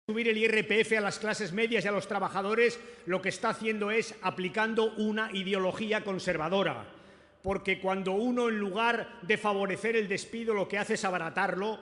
subir el IRPF a las clases medias y a los trabajadores, lo que está haciendo es aplicando una ideología conservadora. Porque cuando uno, en lugar de favorecer el despido, lo que hace es abaratarlo,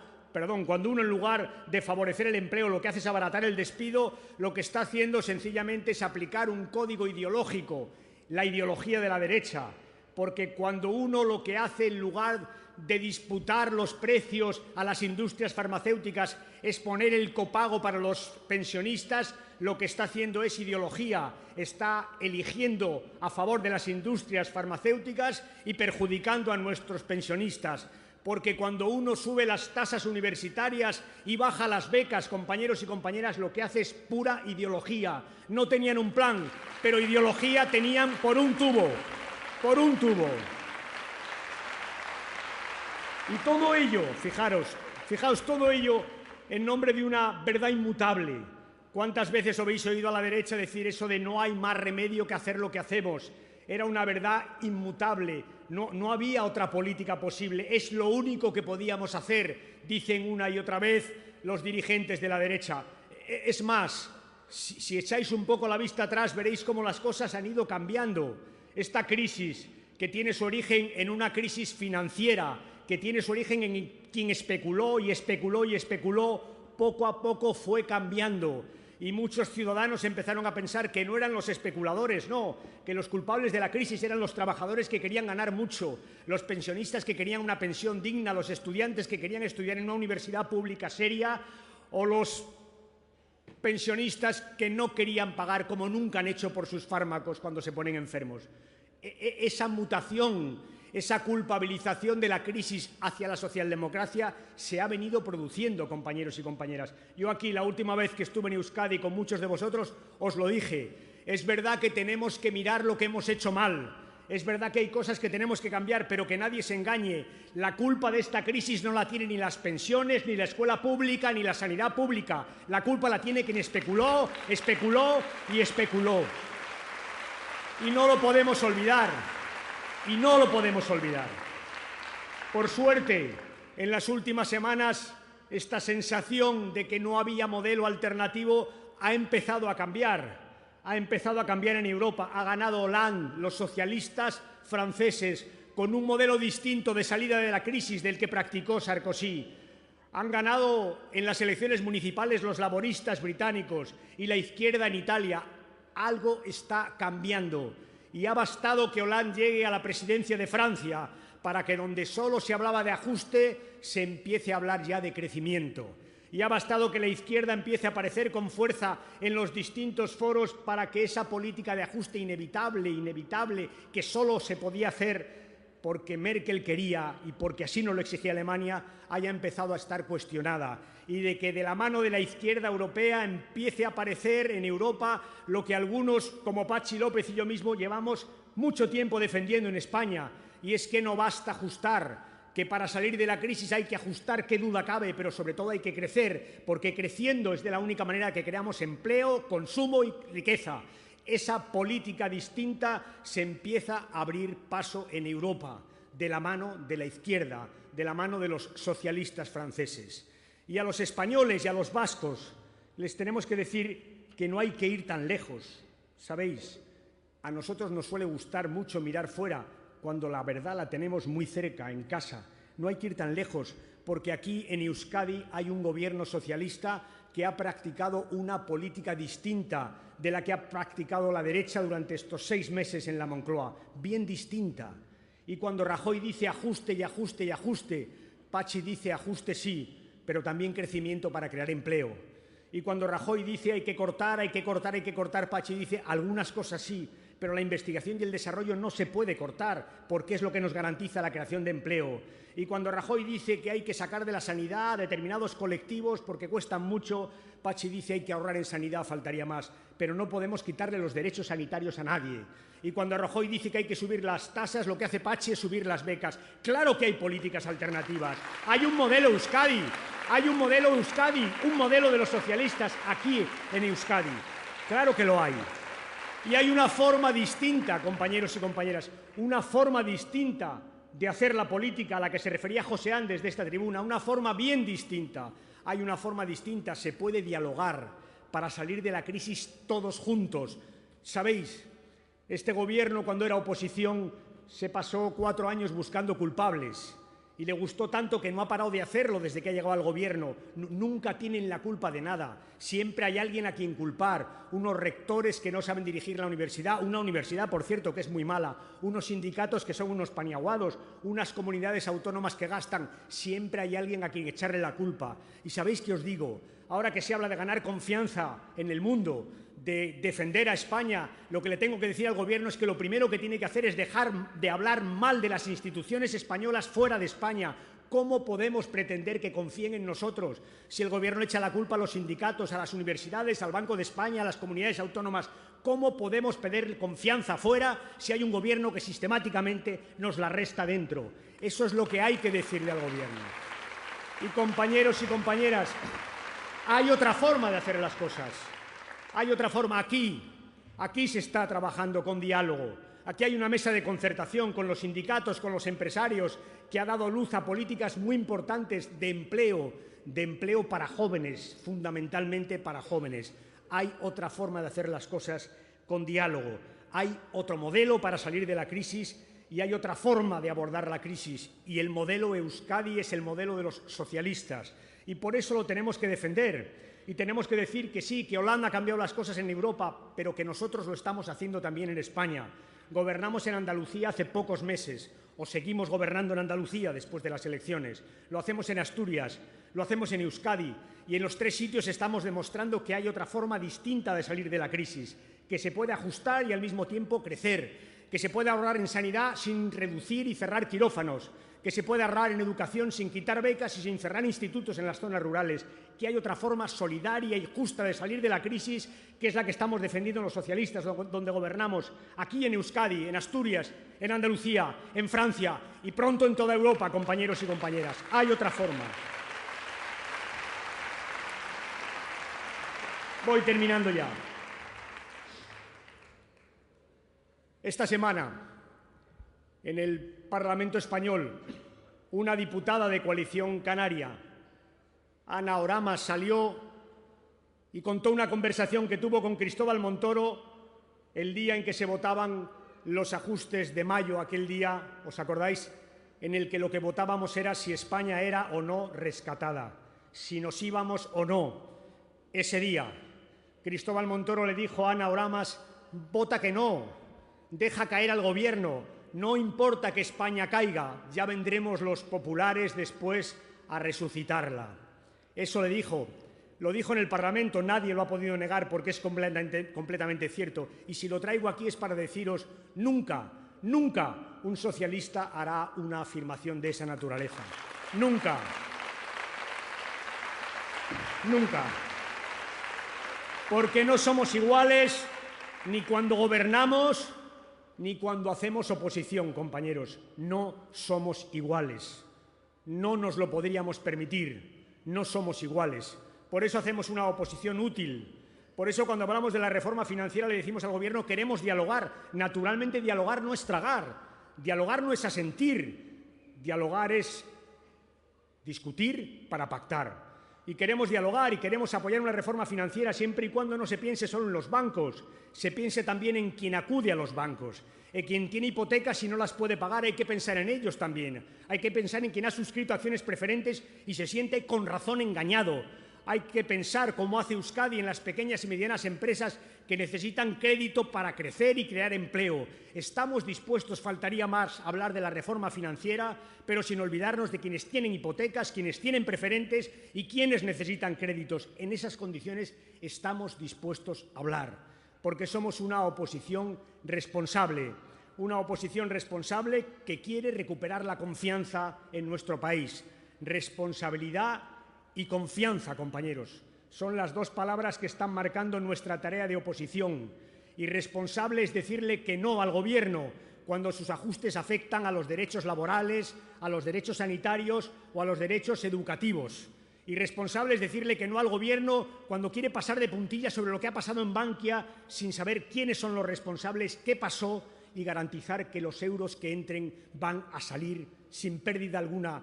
cuando uno, en lugar de favorecer el empleo, lo que hace es abaratar el despido, lo que está haciendo sencillamente es aplicar un código ideológico, la ideología de la derecha. Porque cuando uno lo que hace, en lugar de disputar los precios a las industrias farmacéuticas, es poner el copago para los pensionistas, lo que está haciendo es ideología, está eligiendo a favor de las industrias farmacéuticas y perjudicando a nuestros pensionistas. Porque cuando uno sube las tasas universitarias y baja las becas, compañeros y compañeras, lo que hace es pura ideología. No tenían un plan, pero ideología tenían por un tubo. Por un tubo. Y todo ello, fijaos, todo ello en nombre de una verdad inmutable. ¿Cuántas veces habéis oído a la derecha decir eso de no hay más remedio que hacer lo que hacemos? Era una verdad inmutable, no había otra política posible, es lo único que podíamos hacer, dicen una y otra vez los dirigentes de la derecha. Es más, si echáis un poco la vista atrás, veréis cómo las cosas han ido cambiando. Esta crisis, que tiene su origen en una crisis financiera, que tiene su origen en quien especuló y especuló y especuló, poco a poco fue cambiando. Y muchos ciudadanos empezaron a pensar que no eran los especuladores, no, que los culpables de la crisis eran los trabajadores que querían ganar mucho, los pensionistas que querían una pensión digna, los estudiantes que querían estudiar en una universidad pública seria, o los pensionistas que no querían pagar, como nunca han hecho, por sus fármacos cuando se ponen enfermos. Esa mutación, esa culpabilización de la crisis hacia la socialdemocracia se ha venido produciendo, compañeros y compañeras. Yo aquí, la última vez que estuve en Euskadi con muchos de vosotros, os lo dije. Es verdad que tenemos que mirar lo que hemos hecho mal. Es verdad que hay cosas que tenemos que cambiar, pero que nadie se engañe. La culpa de esta crisis no la tienen ni las pensiones, ni la escuela pública, ni la sanidad pública. La culpa la tiene quien especuló, especuló y especuló. Y no lo podemos olvidar. Y no lo podemos olvidar. Por suerte, en las últimas semanas, esta sensación de que no había modelo alternativo ha empezado a cambiar. Ha empezado a cambiar en Europa. Ha ganado Hollande, los socialistas franceses, con un modelo distinto de salida de la crisis del que practicó Sarkozy. Han ganado en las elecciones municipales los laboristas británicos y la izquierda en Italia. Algo está cambiando. Y ha bastado que Hollande llegue a la presidencia de Francia para que donde solo se hablaba de ajuste se empiece a hablar ya de crecimiento. Y ha bastado que la izquierda empiece a aparecer con fuerza en los distintos foros para que esa política de ajuste inevitable, que solo se podía hacer porque Merkel quería y porque así nos lo exigía Alemania, haya empezado a estar cuestionada. Y de que de la mano de la izquierda europea empiece a aparecer en Europa lo que algunos, como Patxi López y yo mismo, llevamos mucho tiempo defendiendo en España, y es que no basta ajustar, que para salir de la crisis hay que ajustar, qué duda cabe, pero sobre todo hay que crecer, porque creciendo es de la única manera que creamos empleo, consumo y riqueza. Esa política distinta se empieza a abrir paso en Europa, de la mano de la izquierda, de la mano de los socialistas franceses. Y a los españoles y a los vascos les tenemos que decir que no hay que ir tan lejos. ¿Sabéis? A nosotros nos suele gustar mucho mirar fuera cuando la verdad la tenemos muy cerca, en casa. No hay que ir tan lejos, porque aquí en Euskadi hay un gobierno socialista que ha practicado una política distinta de la que ha practicado la derecha durante estos 6 meses en la Moncloa, bien distinta. Y cuando Rajoy dice ajuste y ajuste y ajuste, Patxi dice ajuste sí, pero también crecimiento para crear empleo. Y cuando Rajoy dice hay que cortar, hay que cortar, hay que cortar, Patxi dice algunas cosas sí, pero la investigación y el desarrollo no se puede cortar, porque es lo que nos garantiza la creación de empleo. Y cuando Rajoy dice que hay que sacar de la sanidad a determinados colectivos porque cuestan mucho, Patxi dice hay que ahorrar en sanidad, faltaría más, pero no podemos quitarle los derechos sanitarios a nadie. Y cuando Rajoy dice que hay que subir las tasas, lo que hace Patxi es subir las becas. Claro que hay políticas alternativas. Hay un modelo Euskadi, un modelo de los socialistas aquí en Euskadi. Claro que lo hay. Y hay una forma distinta, compañeros y compañeras, una forma distinta de hacer la política a la que se refería José Ángel desde esta tribuna, una forma bien distinta. Hay una forma distinta, se puede dialogar para salir de la crisis todos juntos. Sabéis, este gobierno, cuando era oposición, se pasó 4 años buscando culpables y le gustó tanto que no ha parado de hacerlo desde que ha llegado al gobierno. Nunca tienen la culpa de nada. Siempre hay alguien a quien culpar. Unos rectores que no saben dirigir la universidad, una universidad, por cierto, que es muy mala, unos sindicatos que son unos paniaguados, unas comunidades autónomas que gastan. Siempre hay alguien a quien echarle la culpa. Y ¿sabéis qué os digo? Ahora que se habla de ganar confianza en el mundo, de defender a España, lo que le tengo que decir al Gobierno es que lo primero que tiene que hacer es dejar de hablar mal de las instituciones españolas fuera de España. ¿Cómo podemos pretender que confíen en nosotros si el Gobierno echa la culpa a los sindicatos, a las universidades, al Banco de España, a las comunidades autónomas? ¿Cómo podemos pedir confianza fuera si hay un Gobierno que sistemáticamente nos la resta dentro? Eso es lo que hay que decirle al Gobierno. Y compañeros y compañeras, hay otra forma de hacer las cosas. Hay otra forma. Aquí se está trabajando con diálogo. Aquí hay una mesa de concertación con los sindicatos, con los empresarios, que ha dado luz a políticas muy importantes de empleo para jóvenes, fundamentalmente para jóvenes. Hay otra forma de hacer las cosas con diálogo. Hay otro modelo para salir de la crisis y hay otra forma de abordar la crisis. Y el modelo Euskadi es el modelo de los socialistas. Y por eso lo tenemos que defender. Y tenemos que decir que sí, que Holanda ha cambiado las cosas en Europa, pero que nosotros lo estamos haciendo también en España. Gobernamos en Andalucía hace pocos meses, o seguimos gobernando en Andalucía después de las elecciones. Lo hacemos en Asturias, lo hacemos en Euskadi, y en los 3 sitios estamos demostrando que hay otra forma distinta de salir de la crisis, que se puede ajustar y al mismo tiempo crecer, que se puede ahorrar en sanidad sin reducir y cerrar quirófanos, que se puede ahorrar en educación sin quitar becas y sin cerrar institutos en las zonas rurales, que hay otra forma solidaria y justa de salir de la crisis, que es la que estamos defendiendo los socialistas, donde gobernamos, aquí en Euskadi, en Asturias, en Andalucía, en Francia y pronto en toda Europa, compañeros y compañeras. Hay otra forma. Voy terminando ya. Esta semana, en el Parlamento español, una diputada de Coalición Canaria, Ana Oramas, salió y contó una conversación que tuvo con Cristóbal Montoro el día en que se votaban los ajustes de mayo, aquel día, ¿os acordáis?, en el que lo que votábamos era si España era o no rescatada, si nos íbamos o no. Ese día, Cristóbal Montoro le dijo a Ana Oramas: vota que no, deja caer al Gobierno, no importa que España caiga, ya vendremos los populares después a resucitarla. Eso le dijo, lo dijo en el Parlamento, nadie lo ha podido negar porque es completamente cierto. Y si lo traigo aquí es para deciros, nunca un socialista hará una afirmación de esa naturaleza. Nunca. Nunca. Porque no somos iguales ni cuando gobernamos ni cuando hacemos oposición, compañeros. No somos iguales. No nos lo podríamos permitir. No somos iguales. Por eso hacemos una oposición útil. Por eso cuando hablamos de la reforma financiera le decimos al Gobierno: queremos dialogar. Naturalmente dialogar no es tragar. Dialogar no es asentir. Dialogar es discutir para pactar. Y queremos dialogar y queremos apoyar una reforma financiera siempre y cuando no se piense solo en los bancos, se piense también en quien acude a los bancos, en quien tiene hipotecas y no las puede pagar. Hay que pensar en ellos también. Hay que pensar en quien ha suscrito acciones preferentes y se siente con razón engañado. Hay que pensar, como hace Euskadi, en las pequeñas y medianas empresas que necesitan crédito para crecer y crear empleo. Estamos dispuestos, faltaría más, a hablar de la reforma financiera, pero sin olvidarnos de quienes tienen hipotecas, quienes tienen preferentes y quienes necesitan créditos. En esas condiciones estamos dispuestos a hablar, porque somos una oposición responsable que quiere recuperar la confianza en nuestro país. Responsabilidad y confianza, compañeros, son las 2 palabras que están marcando nuestra tarea de oposición. Irresponsable es decirle que no al Gobierno cuando sus ajustes afectan a los derechos laborales, a los derechos sanitarios o a los derechos educativos. Irresponsable es decirle que no al Gobierno cuando quiere pasar de puntillas sobre lo que ha pasado en Bankia sin saber quiénes son los responsables, qué pasó y garantizar que los euros que entren van a salir sin pérdida alguna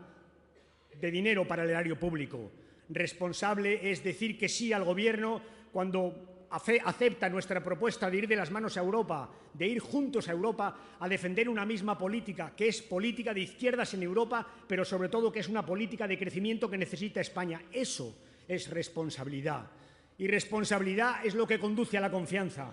de dinero para el erario público. Responsable es decir que sí al Gobierno cuando acepta nuestra propuesta de ir de las manos a Europa, de ir juntos a Europa a defender una misma política, que es política de izquierdas en Europa, pero sobre todo que es una política de crecimiento que necesita España. Eso es responsabilidad. Y responsabilidad es lo que conduce a la confianza,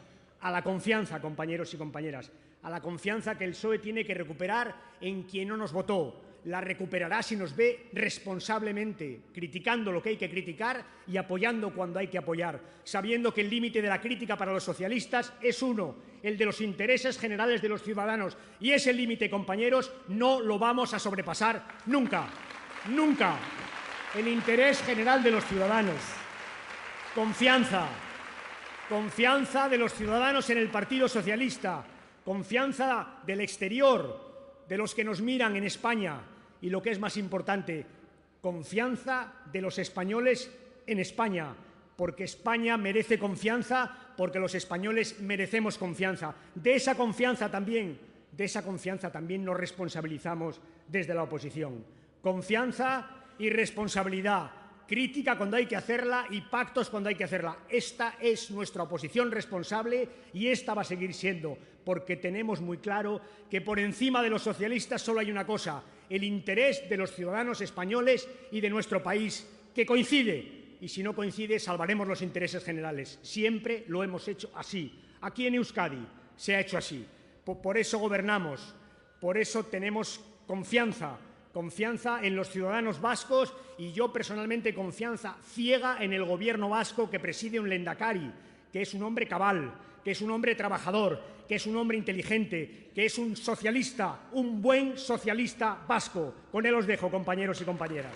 compañeros y compañeras, a la confianza que el PSOE tiene que recuperar en quien no nos votó. La recuperará si nos ve responsablemente, criticando lo que hay que criticar y apoyando cuando hay que apoyar, sabiendo que el límite de la crítica para los socialistas es uno, el de los intereses generales de los ciudadanos. Y ese límite, compañeros, no lo vamos a sobrepasar nunca, nunca. El interés general de los ciudadanos. Confianza. Confianza de los ciudadanos en el Partido Socialista. Confianza del exterior, de los que nos miran en España, y lo que es más importante, confianza de los españoles en España, porque España merece confianza, porque los españoles merecemos confianza. De esa confianza también nos responsabilizamos desde la oposición. Confianza y responsabilidad. Crítica cuando hay que hacerla y pactos cuando hay que hacerla. Esta es nuestra oposición responsable y esta va a seguir siendo, porque tenemos muy claro que por encima de los socialistas solo hay una cosa, el interés de los ciudadanos españoles y de nuestro país, que coincide. Y si no coincide, salvaremos los intereses generales. Siempre lo hemos hecho así. Aquí en Euskadi se ha hecho así. Por eso gobernamos, por eso tenemos confianza en los ciudadanos vascos y yo personalmente confianza ciega en el Gobierno vasco que preside un Lehendakari, que es un hombre cabal, que es un hombre trabajador, que es un hombre inteligente, que es un socialista, un buen socialista vasco. Con él os dejo, compañeros y compañeras.